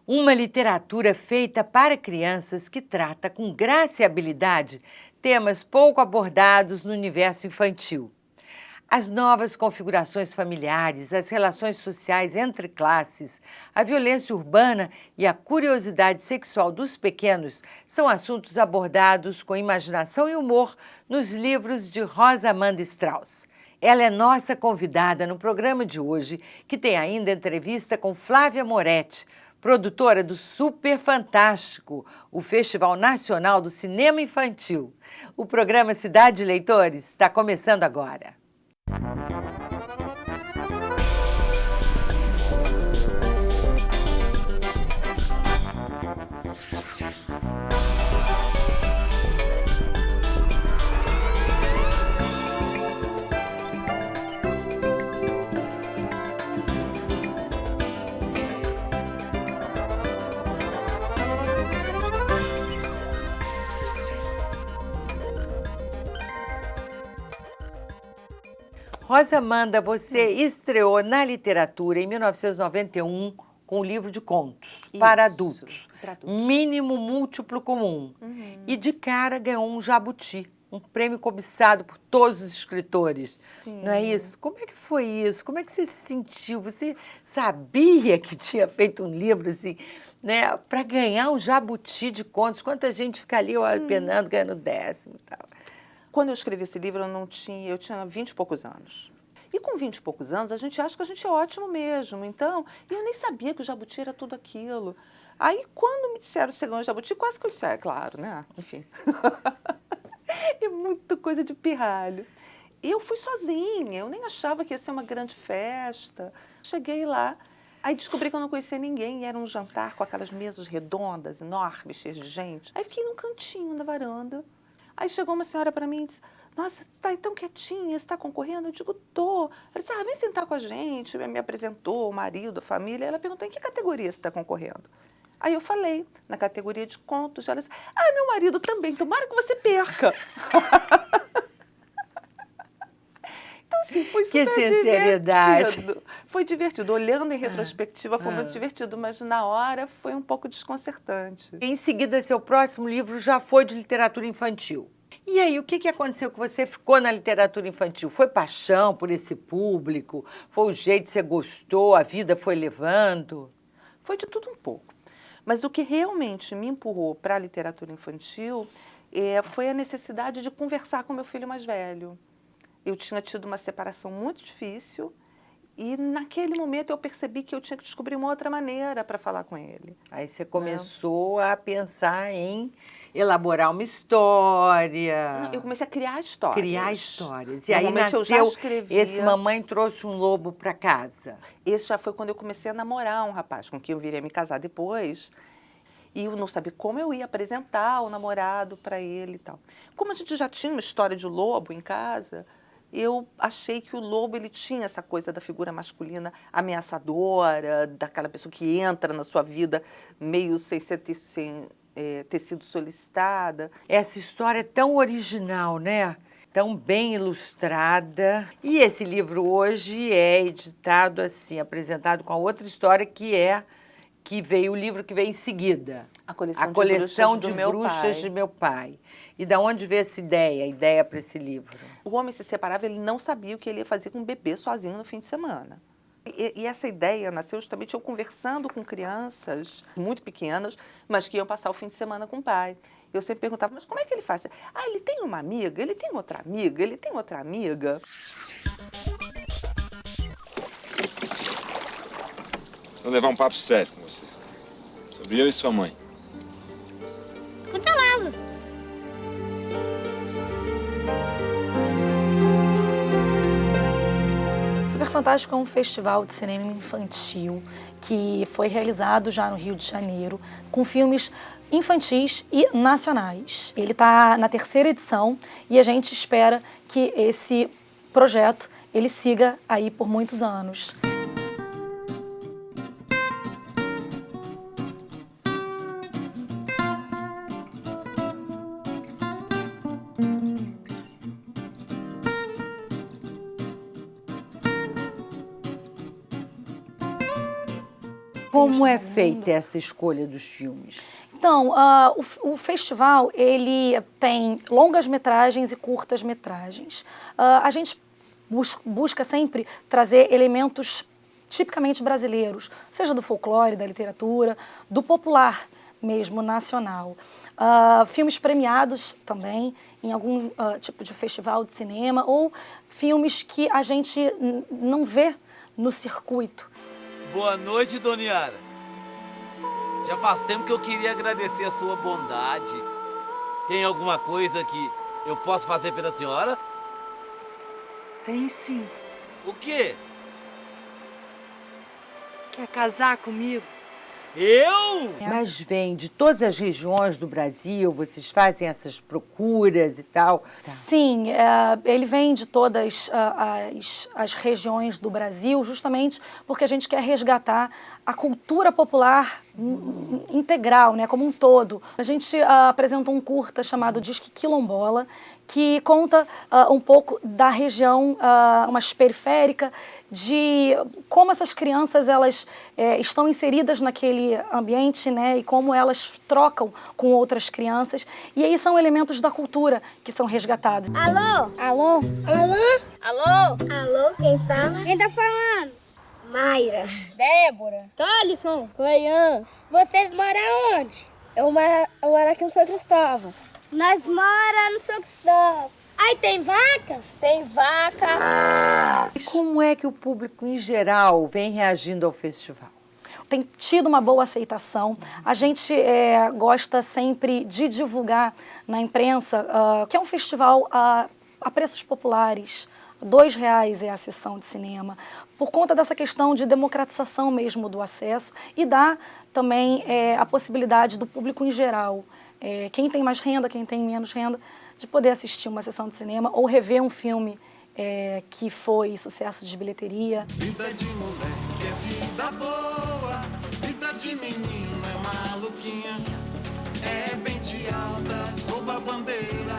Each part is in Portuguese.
Uma literatura feita para crianças que trata com graça e habilidade temas pouco abordados no universo infantil. As novas configurações familiares, as relações sociais entre classes, a violência urbana e a curiosidade sexual dos pequenos são assuntos abordados com imaginação e humor nos livros de Rosa Amanda Strauss. Ela é nossa convidada no programa de hoje, que tem ainda entrevista com Flávia Moretti, produtora do Super Fantástico, o Festival Nacional do Cinema Infantil. O programa Cidade de Leitores está começando agora. Rosa Amanda, você estreou na literatura em 1991 com o livro de contos para adultos, Mínimo Múltiplo Comum. E de cara ganhou um Jabuti, um prêmio cobiçado por todos os escritores. Sim. Não é isso? Como é que foi isso? Como é que você se sentiu? Você sabia que tinha feito um livro assim, né, para ganhar um Jabuti de contos? Quanta gente fica ali penando, ganhando décimo e tal. Quando eu escrevi esse livro, eu tinha 20 e poucos anos. E com 20 e poucos anos, a gente acha que a gente é ótimo mesmo. Então, eu nem sabia que o Jabuti era tudo aquilo. Aí, quando me disseram que você ganhou o Jabuti, quase que eu disse, é claro, né? Enfim. É muita coisa de pirralho. E eu fui sozinha, eu nem achava que ia ser uma grande festa. Cheguei lá, aí descobri que eu não conhecia ninguém. E era um jantar com aquelas mesas redondas, enormes, cheias de gente. Aí fiquei num cantinho da varanda. Aí chegou uma senhora para mim e disse, nossa, você está aí tão quietinha, você está concorrendo? Eu digo, tô. Ela disse, vem sentar com a gente. Me apresentou o marido, a família. Ela perguntou, em que categoria você está concorrendo? Aí eu falei, na categoria de contos. Ela disse, meu marido também, tomara que você perca. Então, assim, foi super divertido. Foi divertido. Olhando em retrospectiva, foi muito divertido, mas na hora foi um pouco desconcertante. Em seguida, seu próximo livro já foi de literatura infantil. E aí, o que aconteceu que você ficou na literatura infantil? Foi paixão por esse público? Foi o jeito que você gostou? A vida foi levando? Foi de tudo um pouco. Mas o que realmente me empurrou para a literatura infantil foi a necessidade de conversar com meu filho mais velho. Eu tinha tido uma separação muito difícil e naquele momento eu percebi que eu tinha que descobrir uma outra maneira para falar com ele. Aí você começou a pensar em elaborar uma história. Eu comecei a criar histórias. Criar histórias. E aí nasceu esse Mamãe Trouxe um Lobo para casa. Esse já foi quando eu comecei a namorar um rapaz com quem eu viria me casar depois. E eu não sabia como eu ia apresentar o namorado para ele e tal. Como a gente já tinha uma história de lobo em casa, eu achei que o lobo ele tinha essa coisa da figura masculina ameaçadora, daquela pessoa que entra na sua vida meio sem ter sido solicitada. Essa história é tão original, né? Tão bem ilustrada. E esse livro hoje é editado assim, apresentado com a outra história que veio o livro que veio em seguida. A coleção de bruxas de meu pai. E da onde veio essa ideia, a ideia para esse livro? O homem se separava, ele não sabia o que ele ia fazer com um bebê sozinho no fim de semana. E essa ideia nasceu justamente eu conversando com crianças muito pequenas, mas que iam passar o fim de semana com o pai. Eu sempre perguntava, mas como é que ele faz? Ele tem uma amiga, ele tem outra amiga, ele tem outra amiga. Preciso levar um papo sério com você. Sobre eu e sua mãe. Conta logo. Super Fantástico é um festival de cinema infantil que foi realizado já no Rio de Janeiro, com filmes infantis e nacionais. Ele está na 3ª edição e a gente espera que esse projeto ele siga aí por muitos anos. Como é filmes feita essa escolha dos filmes? Então, o festival, ele tem longas-metragens e curtas-metragens. A gente busca sempre trazer elementos tipicamente brasileiros, seja do folclore, da literatura, do popular mesmo, nacional. Filmes premiados também em algum tipo de festival de cinema ou filmes que a gente não vê no circuito. Boa noite, Dona Yara. Já faz tempo que eu queria agradecer a sua bondade. Tem alguma coisa que eu possa fazer pela senhora? Tem sim. O quê? Quer casar comigo? Eu? Mas vem de todas as regiões do Brasil, vocês fazem essas procuras e tal? Sim, ele vem de todas as regiões do Brasil, justamente porque a gente quer resgatar a cultura popular integral, né, como um todo. A gente apresentou um curta chamado Disque Quilombola, que conta um pouco da região mais periférica, de como essas crianças elas estão inseridas naquele ambiente, né, e como elas trocam com outras crianças. E aí são elementos da cultura que são resgatados. Alô? Alô? Alô? Alô? Alô, quem fala? Quem tá falando? Mayra. Débora. Tolisson. Cleian. Vocês moram onde? Eu moro aqui no São Cristóvão. Nós moramos no São Cristóvão. Aí tem vaca? Tem vaca. E como é que o público em geral vem reagindo ao festival? Tem tido uma boa aceitação. A gente gosta sempre de divulgar na imprensa que é um festival a preços populares. R$2 é a sessão de cinema, por conta dessa questão de democratização mesmo do acesso e dá também a possibilidade do público em geral, quem tem mais renda, quem tem menos renda, de poder assistir uma sessão de cinema ou rever um filme que foi sucesso de bilheteria. Vida de moleque é vida boa, vida de menino é maluquinha, é pente altas, rouba bandeira,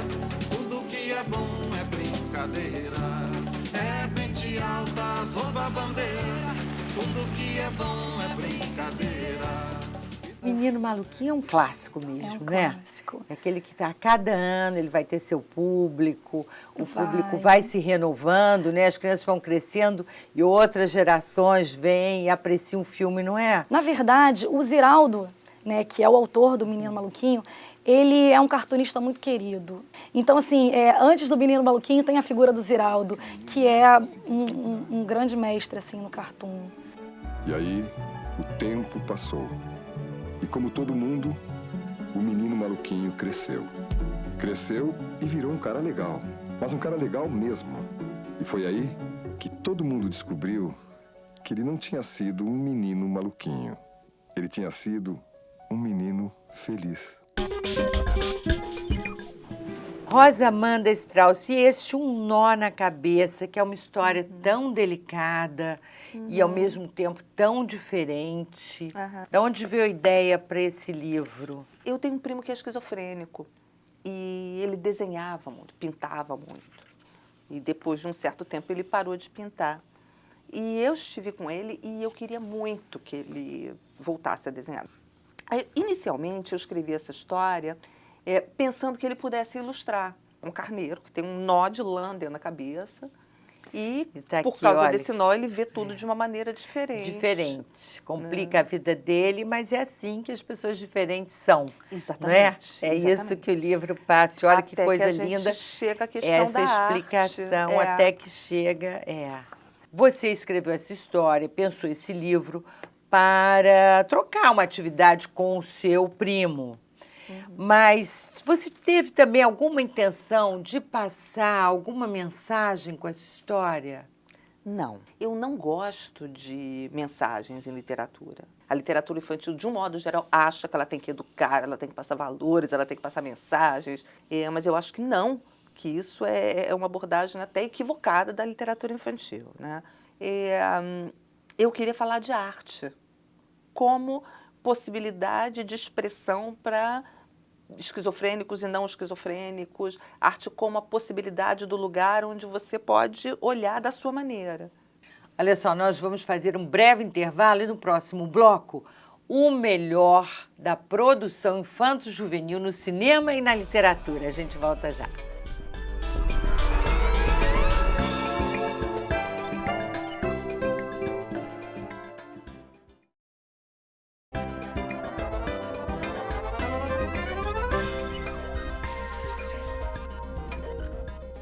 tudo que é bom é brincadeira. É pente altas, rouba bandeira, tudo que é bom é brincadeira. Menino Maluquinho é um clássico mesmo, né? Clássico. É aquele que a cada ano ele vai ter seu público, o público vai se renovando, né? As crianças vão crescendo e outras gerações vêm e apreciam o filme, não é? Na verdade, o Ziraldo, né, que é o autor do Menino Maluquinho, ele é um cartunista muito querido. Então, assim, antes do Menino Maluquinho tem a figura do Ziraldo, que é um grande mestre, assim, no cartoon. E aí, o tempo passou. E como todo mundo, o menino maluquinho cresceu. Cresceu e virou um cara legal. Mas um cara legal mesmo. E foi aí que todo mundo descobriu que ele não tinha sido um menino maluquinho. Ele tinha sido um menino feliz. Rosa Amanda Strauss, e esse Um Nó na Cabeça, que é uma história tão delicada e ao mesmo tempo tão diferente. De onde veio a ideia para esse livro? Eu tenho um primo que é esquizofrênico e ele desenhava muito, pintava muito. E depois de um certo tempo ele parou de pintar. E eu estive com ele e eu queria muito que ele voltasse a desenhar. Aí, inicialmente eu escrevi essa história pensando que ele pudesse ilustrar um carneiro que tem um nó de lã dentro da cabeça e tá por aqui, causa olha, desse nó ele vê tudo de uma maneira diferente. Diferente. Complica a vida dele, mas é assim que as pessoas diferentes são. Exatamente. Não é? É exatamente. isso que o livro passa. Olha Até que coisa que a gente linda. chega à questão Essa da explicação arte. até que chega. Você escreveu essa história, pensou esse livro para trocar uma atividade com o seu primo. Mas você teve também alguma intenção de passar alguma mensagem com essa história? Não, eu não gosto de mensagens em literatura. A literatura infantil, de um modo geral, acha que ela tem que educar, ela tem que passar valores, ela tem que passar mensagens, mas eu acho que não, que isso é uma abordagem até equivocada da literatura infantil, né? Eu queria falar de arte como possibilidade de expressão para esquizofrênicos e não esquizofrênicos, arte como a possibilidade do lugar onde você pode olhar da sua maneira. Olha só, nós vamos fazer um breve intervalo e no próximo bloco, o melhor da produção infanto-juvenil no cinema e na literatura. A gente volta já.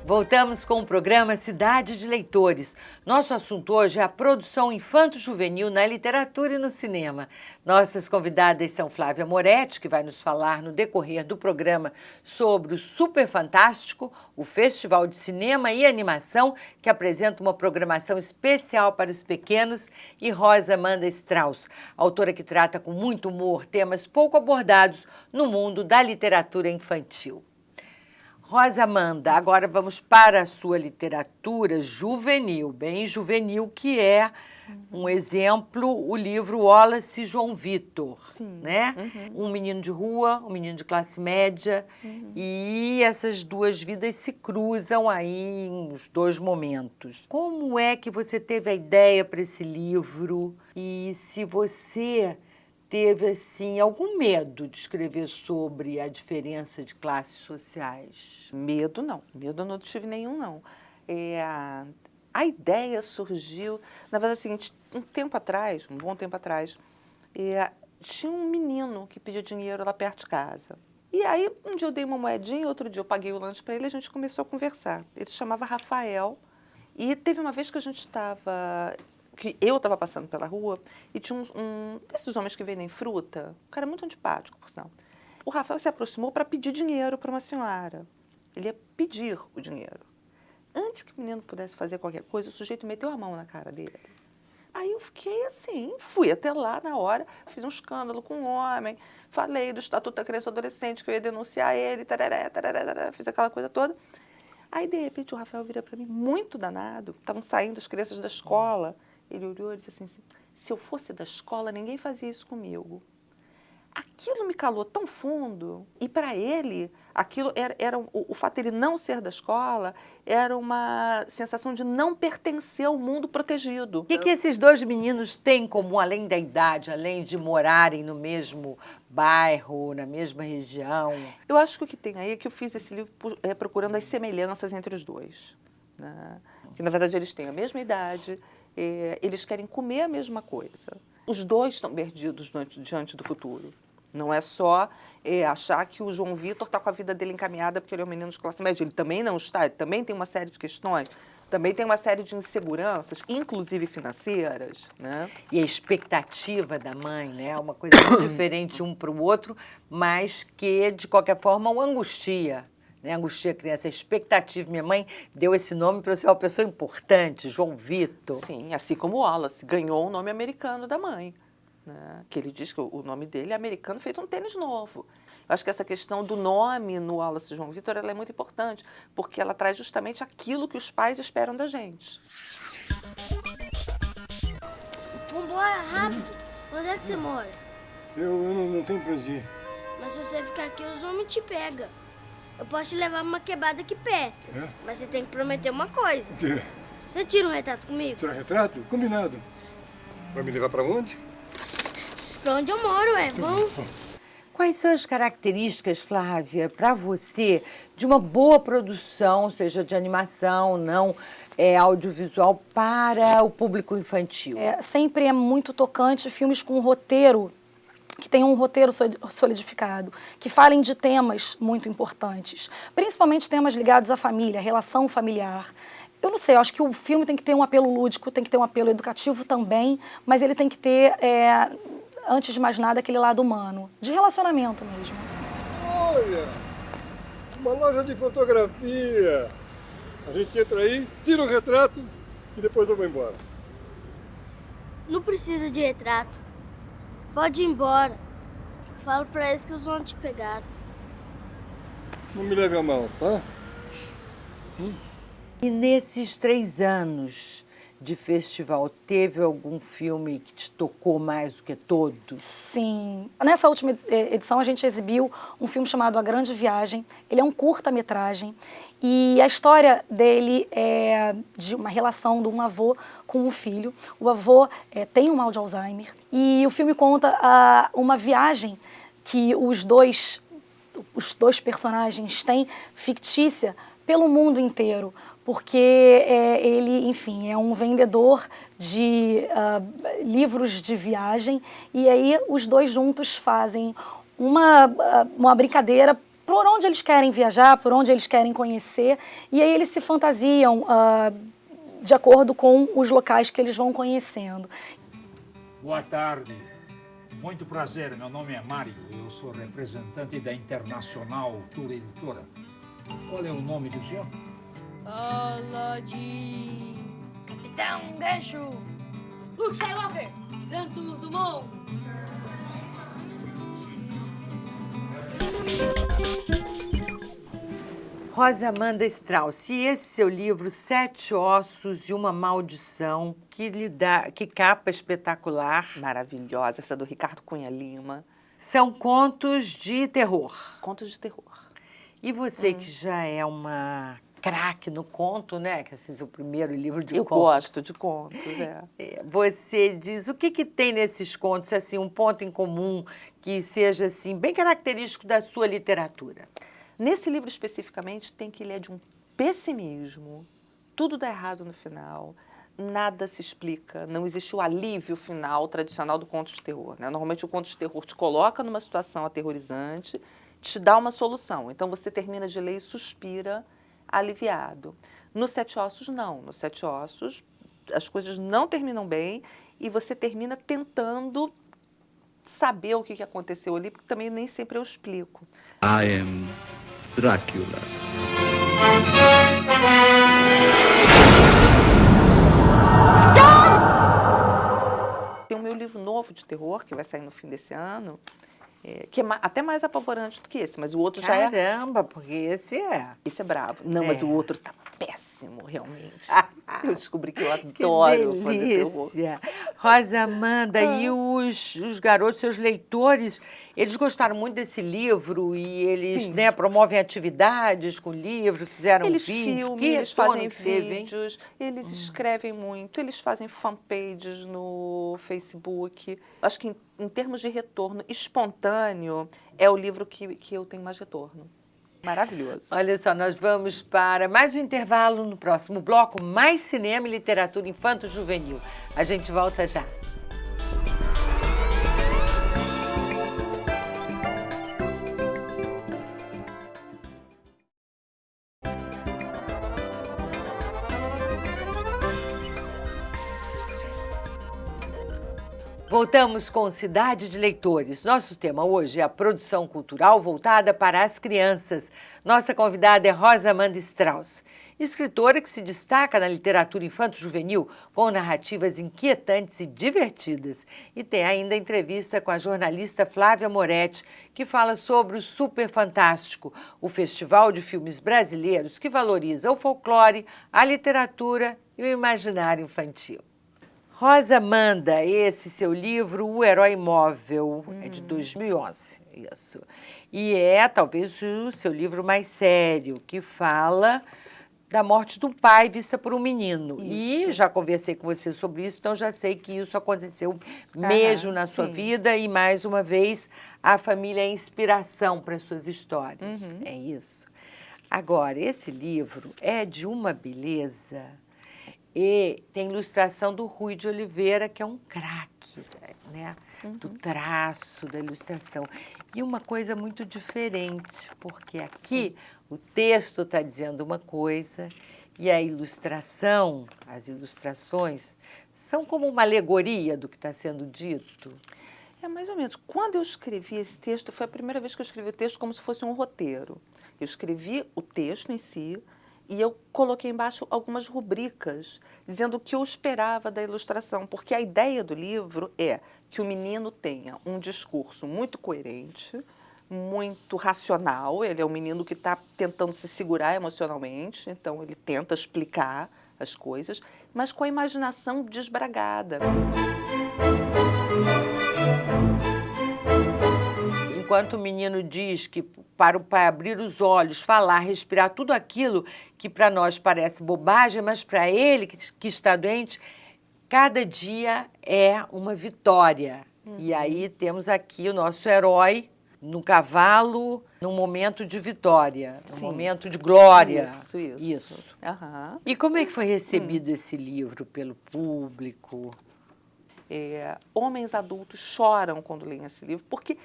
Voltamos com o programa Cidade de Leitores. Nosso assunto hoje é a produção infanto-juvenil na literatura e no cinema. Nossas convidadas são Flávia Moretti, que vai nos falar no decorrer do programa sobre o Super Fantástico, o Festival de Cinema e Animação, que apresenta uma programação especial para os pequenos, e Rosa Amanda Strauss, autora que trata com muito humor temas pouco abordados no mundo da literatura infantil. Rosa Amanda, agora vamos para a sua literatura juvenil, bem juvenil, que é um exemplo, o livro Wallace e João Vitor, né? Um menino de rua, um menino de classe média, e essas duas vidas se cruzam aí nos dois momentos. Como é que você teve a ideia para esse livro e se você teve, assim, algum medo de escrever sobre a diferença de classes sociais? Medo não tive nenhum, não. A ideia surgiu, na verdade é o seguinte, um bom tempo atrás, tinha um menino que pedia dinheiro lá perto de casa. E aí, um dia eu dei uma moedinha, outro dia eu paguei o lanche para ele e a gente começou a conversar. Ele se chamava Rafael e teve uma vez que eu estava passando pela rua e tinha um desses homens que vendem fruta, um cara muito antipático, por sinal. O Rafael se aproximou para pedir dinheiro para uma senhora. Ele ia pedir o dinheiro. Antes que o menino pudesse fazer qualquer coisa, o sujeito meteu a mão na cara dele. Aí eu fiquei assim, fui até lá na hora, fiz um escândalo com um homem, falei do Estatuto da Criança e Adolescente, que eu ia denunciar ele, fiz aquela coisa toda. Aí, de repente, o Rafael vira para mim, muito danado, estavam saindo as crianças da escola. Ele olhou e disse assim, se eu fosse da escola, ninguém fazia isso comigo. Aquilo me calou tão fundo, e para ele, aquilo era o fato de ele não ser da escola, era uma sensação de não pertencer ao mundo protegido. O que esses dois meninos têm em comum, além da idade, além de morarem no mesmo bairro, na mesma região? Eu acho que o que tem aí é que eu fiz esse livro procurando as semelhanças entre os dois, né? Que, na verdade, eles têm a mesma idade, eles querem comer a mesma coisa. Os dois estão perdidos diante do futuro. Não é só achar que o João Vitor está com a vida dele encaminhada porque ele é um menino de classe média. Ele também não está, ele também tem uma série de questões, também tem uma série de inseguranças, inclusive financeiras, né? E a expectativa da mãe, né? Uma coisa muito diferente um para o outro, mas que, de qualquer forma, o angustia. Né? Angustia a criança, a expectativa. Minha mãe deu esse nome para eu ser uma pessoa importante, João Vitor. Sim, assim como o Wallace ganhou o nome americano da mãe. Né? Que ele diz que o nome dele é americano, feito um tênis novo. Eu acho que essa questão do nome no Wallace e João Vitor ela é muito importante, porque ela traz justamente aquilo que os pais esperam da gente. Vambora, rápido. Onde é que você mora? Eu não tenho pra onde ir. Mas se você ficar aqui, os homens te pegam. Eu posso te levar uma quebrada aqui perto. É? Mas você tem que prometer uma coisa. O quê? Você tira um retrato comigo? Tirar retrato? Combinado. Vai me levar pra onde? Pra onde eu moro, vamos. Quais são as características, Flávia, para você, de uma boa produção, seja de animação, não audiovisual, para o público infantil? Sempre é muito tocante filmes com roteiro, que tenham um roteiro solidificado, que falem de temas muito importantes, principalmente temas ligados à família, relação familiar. Eu não sei, eu acho que o filme tem que ter um apelo lúdico, tem que ter um apelo educativo também, mas ele tem que ter, antes de mais nada, aquele lado humano, de relacionamento mesmo. Olha, uma loja de fotografia. A gente entra aí, tira o retrato e depois eu vou embora. Não precisa de retrato. Pode ir embora. Falo pra eles que os vão te pegar. Não me leve a mal, tá? E nesses 3 anos de festival, teve algum filme que te tocou mais do que todos? Sim. Nessa última edição, a gente exibiu um filme chamado A Grande Viagem. Ele é um curta-metragem e a história dele é de uma relação de um avô com um filho. O avô tem um mal de Alzheimer e o filme conta uma viagem que os dois personagens têm, fictícia, pelo mundo inteiro, porque ele, enfim, é um vendedor de livros de viagem e aí os dois juntos fazem uma brincadeira por onde eles querem viajar, por onde eles querem conhecer, e aí eles se fantasiam de acordo com os locais que eles vão conhecendo. Boa tarde. Muito prazer, meu nome é Mário, eu sou representante da Internacional Tour Editora. Qual é o nome do senhor? Aladdin. Capitão Gancho. Luke Skywalker. Santos Dumont. Rosa Amanda Strauss, e esse seu livro, Sete Ossos e uma Maldição, que capa espetacular. Maravilhosa, essa do Ricardo Cunha Lima. São contos de terror. Contos de terror. E você que já é uma craque no conto, né? Que esse é o primeiro livro de contos. Eu gosto de contos, Você diz, o que tem nesses contos, assim, um ponto em comum que seja, assim, bem característico da sua literatura? Nesse livro especificamente, tem que ele é de um pessimismo, tudo dá errado no final, nada se explica, não existe o alívio final tradicional do conto de terror, né? Normalmente o conto de terror te coloca numa situação aterrorizante, te dá uma solução, então você termina de ler e suspira aliviado. No Sete Ossos, não. No Sete Ossos, as coisas não terminam bem e você termina tentando saber o que aconteceu ali, porque também nem sempre eu explico. I am Drácula. Tem o meu livro novo de terror, que vai sair no fim desse ano, que é até mais apavorante do que esse, mas o outro já é... Caramba, porque esse é... Esse é brabo. Não, mas o outro tá péssimo, realmente. Eu descobri que eu adoro fazer terror. Rosa Amanda, e os garotos, seus leitores, eles gostaram muito desse livro e eles, né, promovem atividades com o livro, fizeram eles vídeos. Filmam, eles fazem vídeos, eles escrevem muito, eles fazem fanpages no Facebook. Acho que em termos de retorno espontâneo, é o livro que eu tenho mais retorno. Maravilhoso. Olha só, nós vamos para mais um intervalo no próximo bloco, mais cinema e literatura infanto-juvenil. A gente volta já. Voltamos com Cidade de Leitores. Nosso tema hoje é a produção cultural voltada para as crianças. Nossa convidada é Rosa Amanda Strauss, escritora que se destaca na literatura infanto-juvenil com narrativas inquietantes e divertidas. E tem ainda entrevista com a jornalista Flávia Moretti, que fala sobre o Super Fantástico, o festival de filmes brasileiros que valoriza o folclore, a literatura e o imaginário infantil. Rosa Amanda, esse seu livro, O Herói Imóvel, é de 2011, isso. E é talvez o seu livro mais sério, que fala da morte do pai vista por um menino. Isso. E já conversei com você sobre isso, então já sei que isso aconteceu mesmo na sua vida e, mais uma vez, a família é inspiração para as suas histórias. É isso. Agora, esse livro é de uma beleza... E tem ilustração do Rui de Oliveira, que é um craque, né? Do traço, da ilustração. E uma coisa muito diferente, porque aqui o texto está dizendo uma coisa e a ilustração, as ilustrações, são como uma alegoria do que está sendo dito. É mais ou menos. Quando eu escrevi esse texto, foi a primeira vez que eu escrevi o texto como se fosse um roteiro. Eu escrevi o texto em si, e eu coloquei embaixo algumas rubricas, dizendo o que eu esperava da ilustração, porque a ideia do livro é que o menino tenha um discurso muito coerente, muito racional. Ele é um menino que está tentando se segurar emocionalmente, então ele tenta explicar as coisas, mas com a imaginação desbragada. Enquanto o menino diz que para o pai abrir os olhos, falar, respirar, tudo aquilo que para nós parece bobagem, mas para ele que está doente, cada dia é uma vitória. E aí temos aqui o nosso herói no cavalo, num momento de vitória, num momento de glória. Isso. Aham. E como é que foi recebido esse livro pelo público? Homens adultos choram quando leem esse livro, porque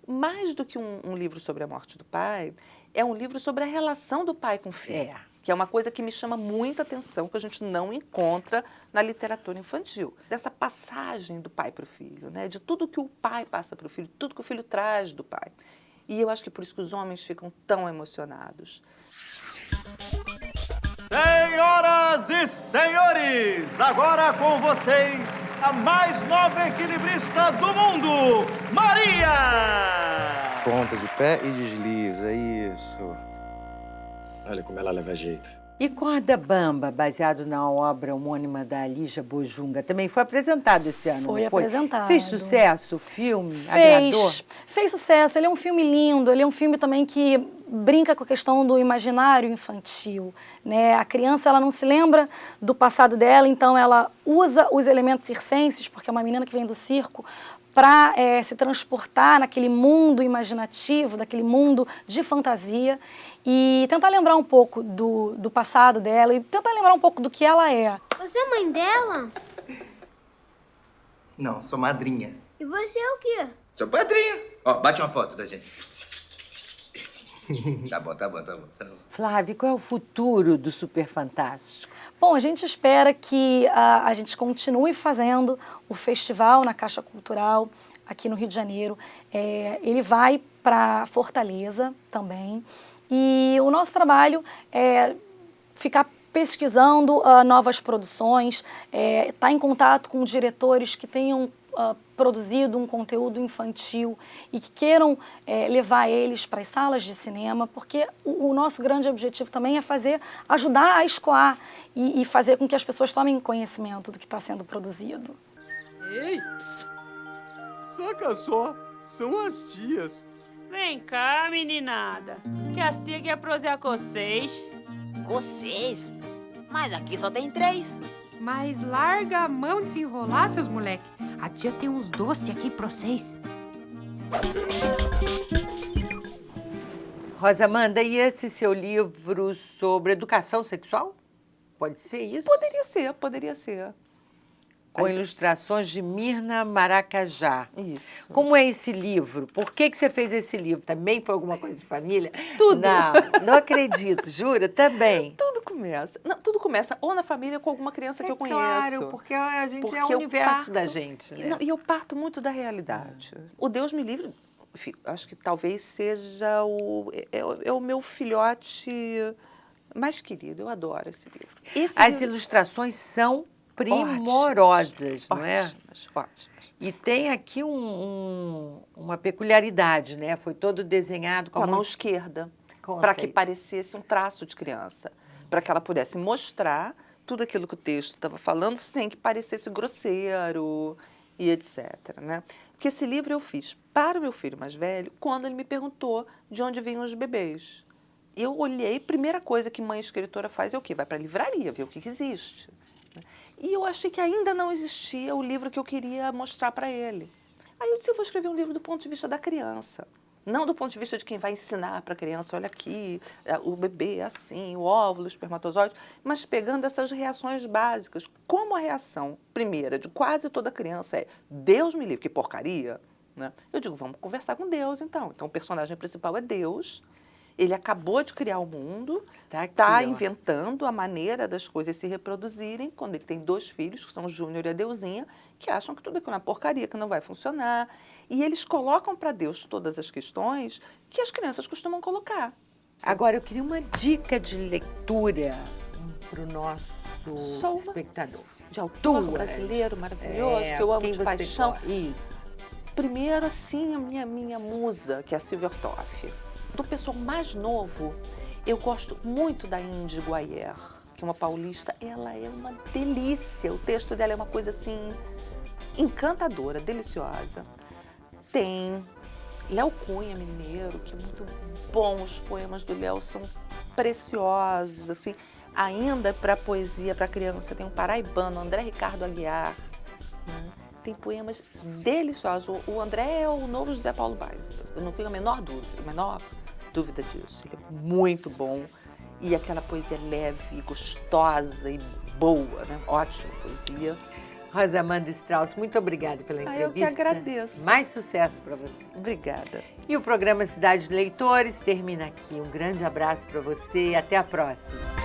mais do que um livro sobre a morte do pai, é um livro sobre a relação do pai com o filho. Que é uma coisa que me chama muita atenção, que a gente não encontra na literatura infantil. Dessa passagem do pai para o filho, né? De tudo que o pai passa para o filho, tudo que o filho traz do pai. E eu acho que por isso que os homens ficam tão emocionados. Senhoras e senhores, agora com vocês, a mais nova equilibrista do mundo, Maria! Ponta de pé e desliza, isso. Olha como ela leva jeito. E Corda Bamba, baseado na obra homônima da Lígia Bojunga, também foi apresentado esse ano, Foi não foi? apresentado. Fez sucesso o filme? Agradou? Fez sucesso. Ele é um filme lindo, ele é um filme também que brinca com a questão do imaginário infantil, né? A criança, ela não se lembra do passado dela, então ela usa os elementos circenses, porque é uma menina que vem do circo, para se transportar naquele mundo imaginativo, daquele mundo de fantasia, e tentar lembrar um pouco do passado dela e tentar lembrar um pouco do que ela é. Você é mãe dela? Não, sou madrinha. E você é o quê? Sou padrinho. Ó, bate uma foto da gente. Tá bom. Flávia, qual é o futuro do Super Fantástico? Bom, a gente espera que a gente continue fazendo o festival na Caixa Cultural aqui no Rio de Janeiro. Ele vai para Fortaleza também. E o nosso trabalho é ficar pesquisando novas produções, estar em contato com diretores que tenham produzido um conteúdo infantil e que queiram levar eles para as salas de cinema, porque o nosso grande objetivo também é ajudar a escoar e fazer com que as pessoas tomem conhecimento do que está sendo produzido. Ei, saca só, são as tias. Vem cá, meninada, que as tias querem prosear com vocês. Vocês? Mas aqui só tem 3. Mas larga a mão de se enrolar, seus moleques. A tia tem uns doces aqui pra vocês. Rosamanda, e esse seu livro sobre educação sexual? Pode ser isso? Poderia ser. Com ilustrações de Mirna Maracajá. Isso. Como é esse livro? Por que você fez esse livro? Também foi alguma coisa de família? Tudo. Não acredito, jura? Também. Tudo começa ou na família com alguma criança que eu conheço. Claro, porque a gente é o universo da gente, né? E eu parto muito da realidade. O Deus me livre, enfim, acho que talvez seja o meu filhote mais querido. Eu adoro esse livro. As ilustrações são primorosas, não é? Ótimas. E tem aqui uma peculiaridade, né? Foi todo desenhado com a mão esquerda, para que parecesse um traço de criança, para que ela pudesse mostrar tudo aquilo que o texto estava falando sem que parecesse grosseiro e etc, né? Porque esse livro eu fiz para o meu filho mais velho quando ele me perguntou de onde vinham os bebês. Eu olhei, primeira coisa que mãe escritora faz é o quê? Vai para a livraria, ver o que existe. E eu achei que ainda não existia o livro que eu queria mostrar para ele. Aí eu disse, eu vou escrever um livro do ponto de vista da criança. Não do ponto de vista de quem vai ensinar para a criança, olha aqui, o bebê é assim, o óvulo, o espermatozoide, mas pegando essas reações básicas. Como a reação primeira de quase toda criança é, Deus me livre, que porcaria, né? Eu digo, vamos conversar com Deus então. Então o personagem principal é Deus. Ele acabou de criar o mundo, está inventando a maneira das coisas se reproduzirem, quando ele tem 2 filhos, que são o Júnior e a Deusinha, que acham que tudo aquilo é uma porcaria, que não vai funcionar. E eles colocam para Deus todas as questões que as crianças costumam colocar. Agora, eu queria uma dica de leitura para o nosso espectador. De autor brasileiro maravilhoso, que eu amo de paixão. Isso. Primeiro, assim, a minha musa, que é a Sylvia Ortoff. Do pessoal mais novo, eu gosto muito da Índigo Ayer, que que é uma paulista, ela é uma delícia. O texto dela é uma coisa assim encantadora, deliciosa. Tem Léo Cunha, mineiro, que é muito bom. Os poemas do Léo são preciosos, assim. Ainda para poesia, para criança, tem um paraibano, André Ricardo Aguiar, né? Tem poemas deliciosos. O André é o novo José Paulo Baez. Eu não tenho a menor dúvida disso. Ele é muito bom. E aquela poesia leve, gostosa e boa, né? Ótima poesia. Rosa Amanda Strauss, muito obrigada pela entrevista. Eu que agradeço. Mais sucesso para você. Obrigada. E o programa Cidade de Leitores termina aqui. Um grande abraço para você e até a próxima.